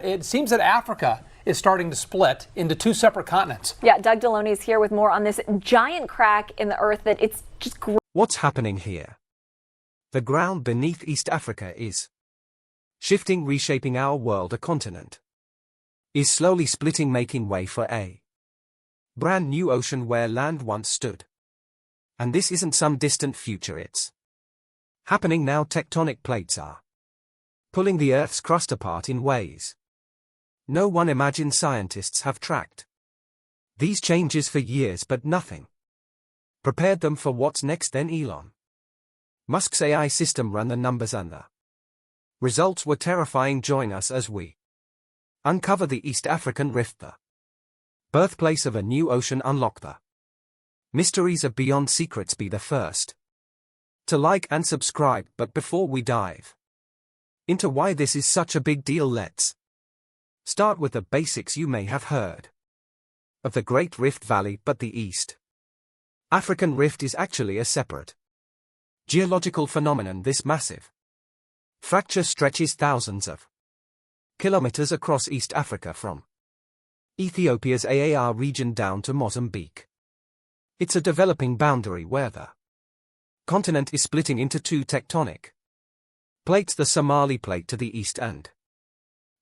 It seems that Africa is starting to split into two separate continents. Yeah, Doug Deloney is here with more on this giant crack in the earth that it's just. What's happening here? The ground beneath East Africa is shifting, reshaping our world. A continent is slowly splitting, making way for a brand new ocean where land once stood. And this isn't some distant future, it's happening now. Tectonic plates are pulling the Earth's crust apart in ways no one imagined. Scientists have tracked these changes for years, but nothing prepared them for what's next. Then Elon Musk's AI system ran the numbers and the results were terrifying. Join us as we uncover the East African rift, the birthplace of a new ocean. Unlock the mysteries of beyond secrets. Be the first to like and subscribe. But before we dive into why this is such a big deal, let's start with the basics. You may have heard of the Great Rift Valley, but the East African Rift is actually a separate geological phenomenon. This massive fracture stretches thousands of kilometers across East Africa, from Ethiopia's Aar region down to Mozambique. It's a developing boundary where the continent is splitting into two tectonic plates, the Somali plate to the east and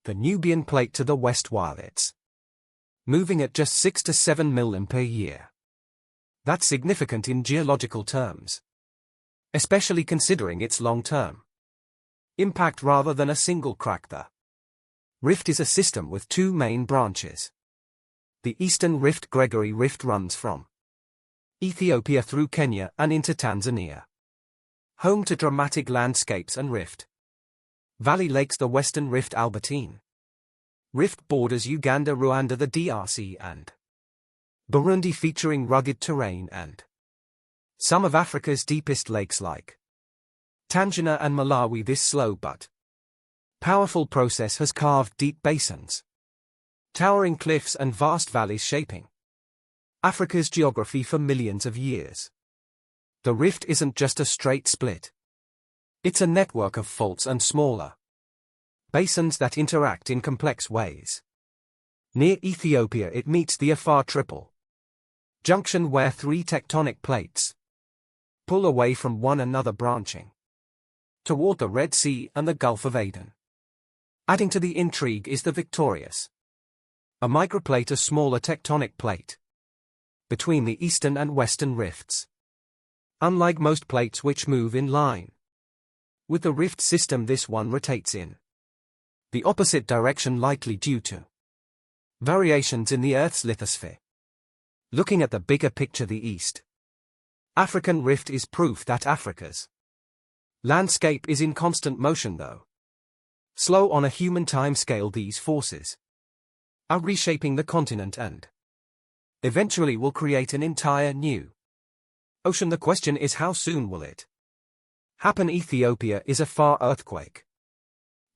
the Nubian plate to the west, while it's moving at just 6 to 7 million per year. That's significant in geological terms, especially considering its long-term impact rather than a single crack. The rift is a system with two main branches. The Eastern Rift, Gregory Rift, runs from Ethiopia through Kenya and into Tanzania, home to dramatic landscapes and Rift Valley lakes. The Western Rift, Albertine Rift, borders Uganda, Rwanda, the DRC and Burundi, featuring rugged terrain and some of Africa's deepest lakes like Tanzania and Malawi. This slow but powerful process has carved deep basins, towering cliffs and vast valleys, shaping Africa's geography for millions of years. The rift isn't just a straight split. It's a network of faults and smaller basins that interact in complex ways. Near Ethiopia it meets the Afar Triple Junction, where three tectonic plates pull away from one another, branching toward the Red Sea and the Gulf of Aden. Adding to the intrigue is the Victorious, a microplate, a smaller tectonic plate between the eastern and western rifts. Unlike most plates which move in line with the rift system, this one rotates in the opposite direction, likely due to variations in the Earth's lithosphere. Looking at the bigger picture, the East African Rift is proof that Africa's landscape is in constant motion, though slow on a human timescale. These forces are reshaping the continent and eventually will create an entire new ocean. The question is, how soon will it happen? Ethiopia is a far earthquake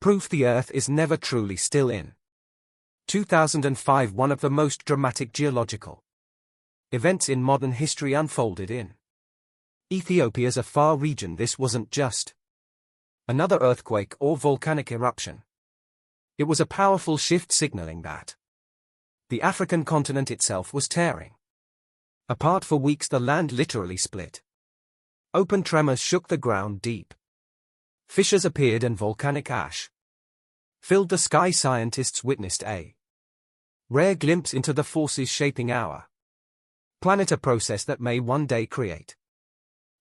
proof the Earth is never truly still. In 2005, one of the most dramatic geological events in modern history unfolded in Ethiopia's Afar region. This wasn't just another earthquake or volcanic eruption. It was a powerful shift, signaling that the African continent itself was tearing apart. For weeks the land literally split open. Tremors shook the ground, deep fissures appeared, and volcanic ash filled the sky. Scientists witnessed a rare glimpse into the forces shaping our planet, a process that may one day create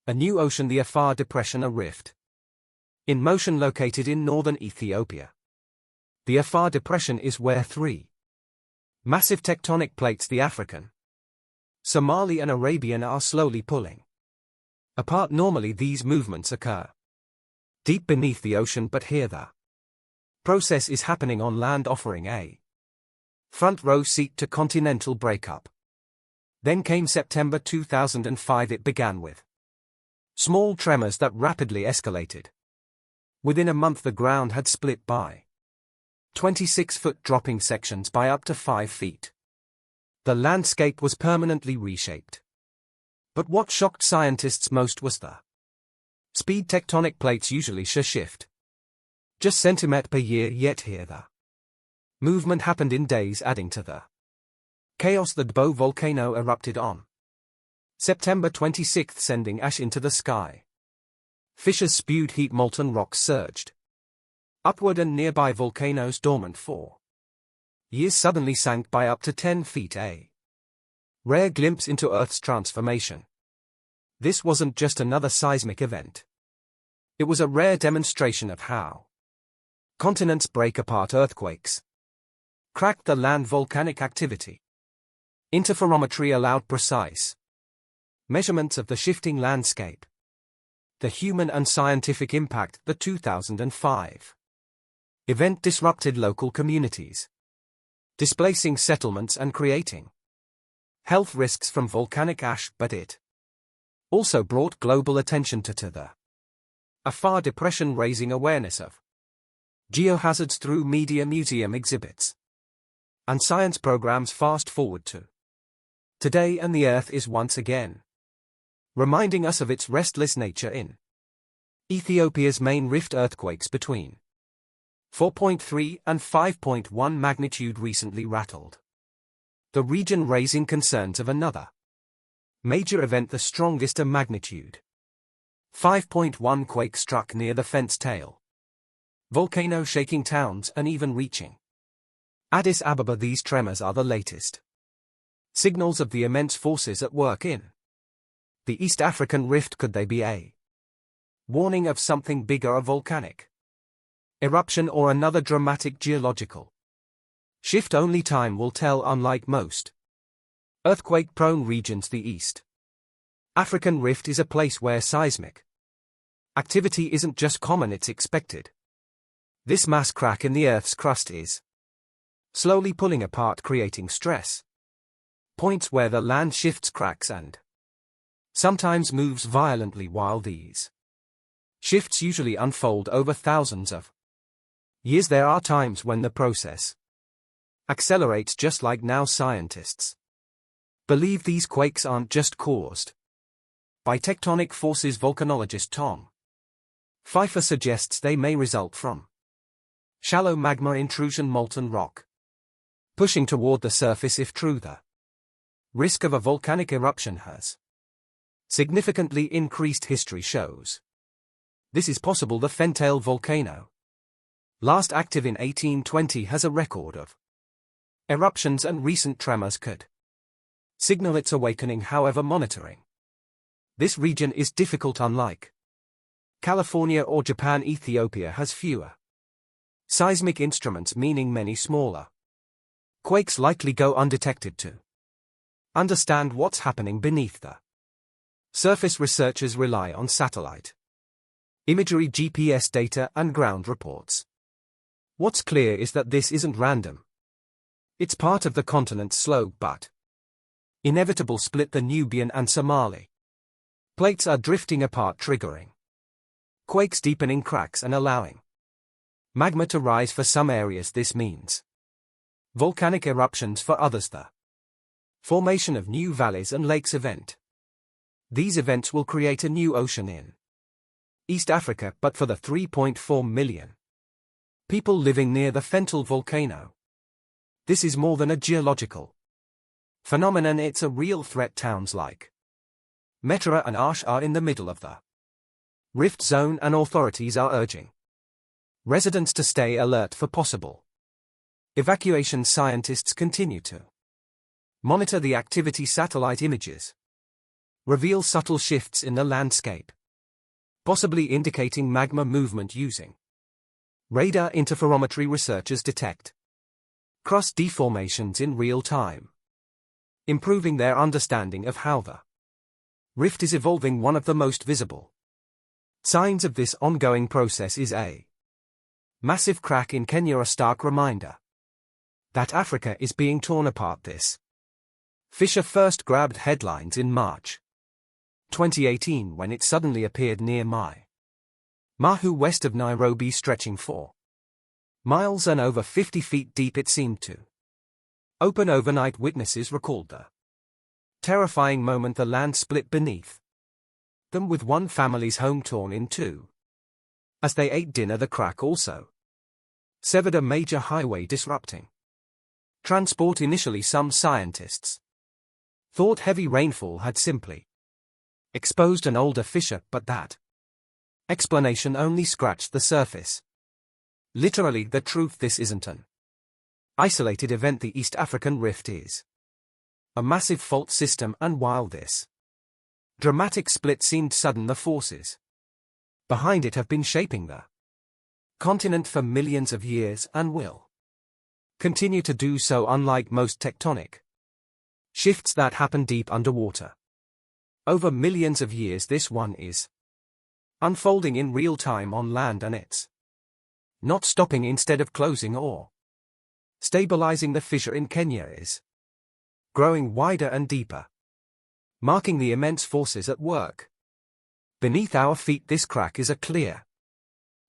a new ocean. The Afar Depression, a rift in motion located in northern Ethiopia. The Afar Depression is where three massive tectonic plates, the African, Somali and Arabian, are slowly pulling apart. Normally these movements occur deep beneath the ocean, but here the process is happening on land, offering a front row seat to continental breakup. Then came September 2005. It began with small tremors that rapidly escalated. Within a month the ground had split by 26-foot, dropping sections by up to 5 feet. The landscape was permanently reshaped. But what shocked scientists most was the speed. Tectonic plates usually shift just centimeter per year, yet here the Movement happened in days, adding to the chaos. The Dbo volcano erupted on September 26, sending ash into the sky. Fissures spewed heat, molten rocks surged upward, and nearby volcanoes dormant for years suddenly sank by up to 10 feet. A rare glimpse into Earth's transformation. This wasn't just another seismic event. It was a rare demonstration of how continents break apart. Earthquakes cracked the land. Volcanic activity. Interferometry allowed precise measurements of the shifting landscape. The human and scientific impact. The 2005 event disrupted local communities, displacing settlements and creating health risks from volcanic ash, but it also brought global attention to the Afar Depression, raising awareness of geohazards through media, museum exhibits, and science programs. Fast forward to today, and the Earth is once again reminding us of its restless nature. In Ethiopia's main rift, earthquakes between 4.3 and 5.1 magnitude recently rattled the region, raising concerns of another major event. The strongest, a magnitude 5.1 quake struck near the Fence Tail volcano, shaking towns and even reaching Addis Ababa. These tremors are the latest signals of the immense forces at work in the East African rift. Could they be a warning of something bigger, a volcanic eruption, or another dramatic geological shift? Only time will tell. Unlike most earthquake-prone regions, the East African rift is a place where seismic activity isn't just common, it's expected. This mass crack in the Earth's crust is slowly pulling apart, creating stress points where the land shifts, cracks, and sometimes moves violently. While these shifts usually unfold over thousands of years, there are times when the process accelerates, just like now. Scientists believe these quakes aren't just caused by tectonic forces. Volcanologist Tom Pfeiffer suggests they may result from shallow magma intrusion, molten rock pushing toward the surface. If true, the risk of a volcanic eruption has significantly increased. History shows this is possible. The Fentail volcano, last active in 1820, has a record of eruptions, and recent tremors could signal its awakening. However, monitoring this region is difficult. Unlike California or Japan, Ethiopia has fewer seismic instruments, meaning many smaller quakes likely go undetected. To understand what's happening beneath the surface, researchers rely on satellite imagery, GPS data, and ground reports. What's clear is that this isn't random. It's part of the continent's slow but inevitable split. The Nubian and Somali plates are drifting apart, triggering quakes, deepening cracks, and allowing magma to rise for some areas. This means volcanic eruptions for others. The formation of new valleys and lakes event. These events will create a new ocean in East Africa, but for the 3.4 million people living near the Fentail volcano, this is more than a geological phenomenon, it's a real threat. Towns like Metra and Ash are in the middle of the rift zone, and authorities are urging residents to stay alert for possible evacuation. Scientists continue to monitor the activity. Satellite images reveal subtle shifts in the landscape, possibly indicating magma movement. Using radar interferometry, researchers detect crust deformations in real time, improving their understanding of how the rift is evolving. One of the most visible signs of this ongoing process is a massive crack in Kenya, a stark reminder that Africa is being torn apart. This fissure first grabbed headlines in March 2018 when it suddenly appeared near Mahu, west of Nairobi, stretching for miles and over 50 feet deep. It seemed to open overnight. Witnesses recalled the terrifying moment the land split beneath them, with one family's home torn in two. As they ate dinner, the crack also severed a major highway, disrupting Transport. Initially some scientists thought heavy rainfall had simply exposed an older fissure, but that explanation only scratched the surface. Literally, the truth: this isn't an isolated event. The East African Rift is a massive fault system, and while this dramatic split seemed sudden, the forces behind it have been shaping the continent for millions of years and will continue to do so. Unlike most tectonic shifts that happen deep underwater over millions of years, this one is unfolding in real time on land, and it's not stopping. Instead of closing or stabilizing, the fissure in Kenya is growing wider and deeper, marking the immense forces at work beneath our feet. This crack is a clear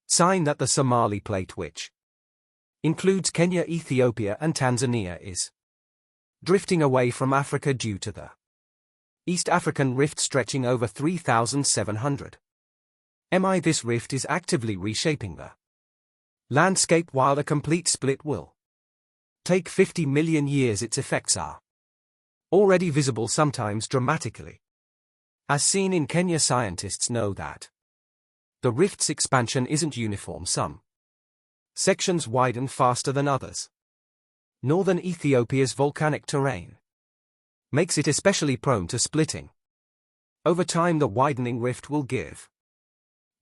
sign that the Somali plate, which includes Kenya, Ethiopia, and Tanzania, is drifting away from Africa due to the East African Rift stretching over 3,700 mi. This rift is actively reshaping the landscape. While a complete split will take 50 million years, its effects are already visible, sometimes dramatically. As seen in Kenya, scientists know that the rift's expansion isn't uniform. Some sections widen faster than others. Northern Ethiopia's volcanic terrain makes it especially prone to splitting. Over time, the widening rift will give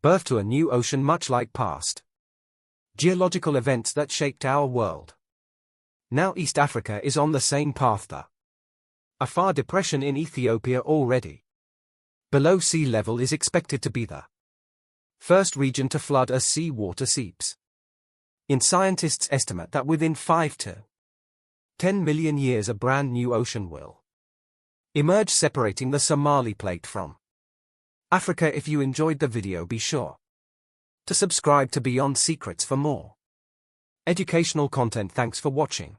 birth to a new ocean, much like past geological events that shaped our world. Now East Africa is on the same path. The Afar Depression in Ethiopia, already below sea level, is expected to be the first region to flood as sea water seeps in. Scientists estimate that within 5 to 10 million years a brand new ocean will emerge, separating the Somali plate from Africa. If you enjoyed the video, be sure to subscribe to Beyond Secrets for more educational content. Thanks for watching.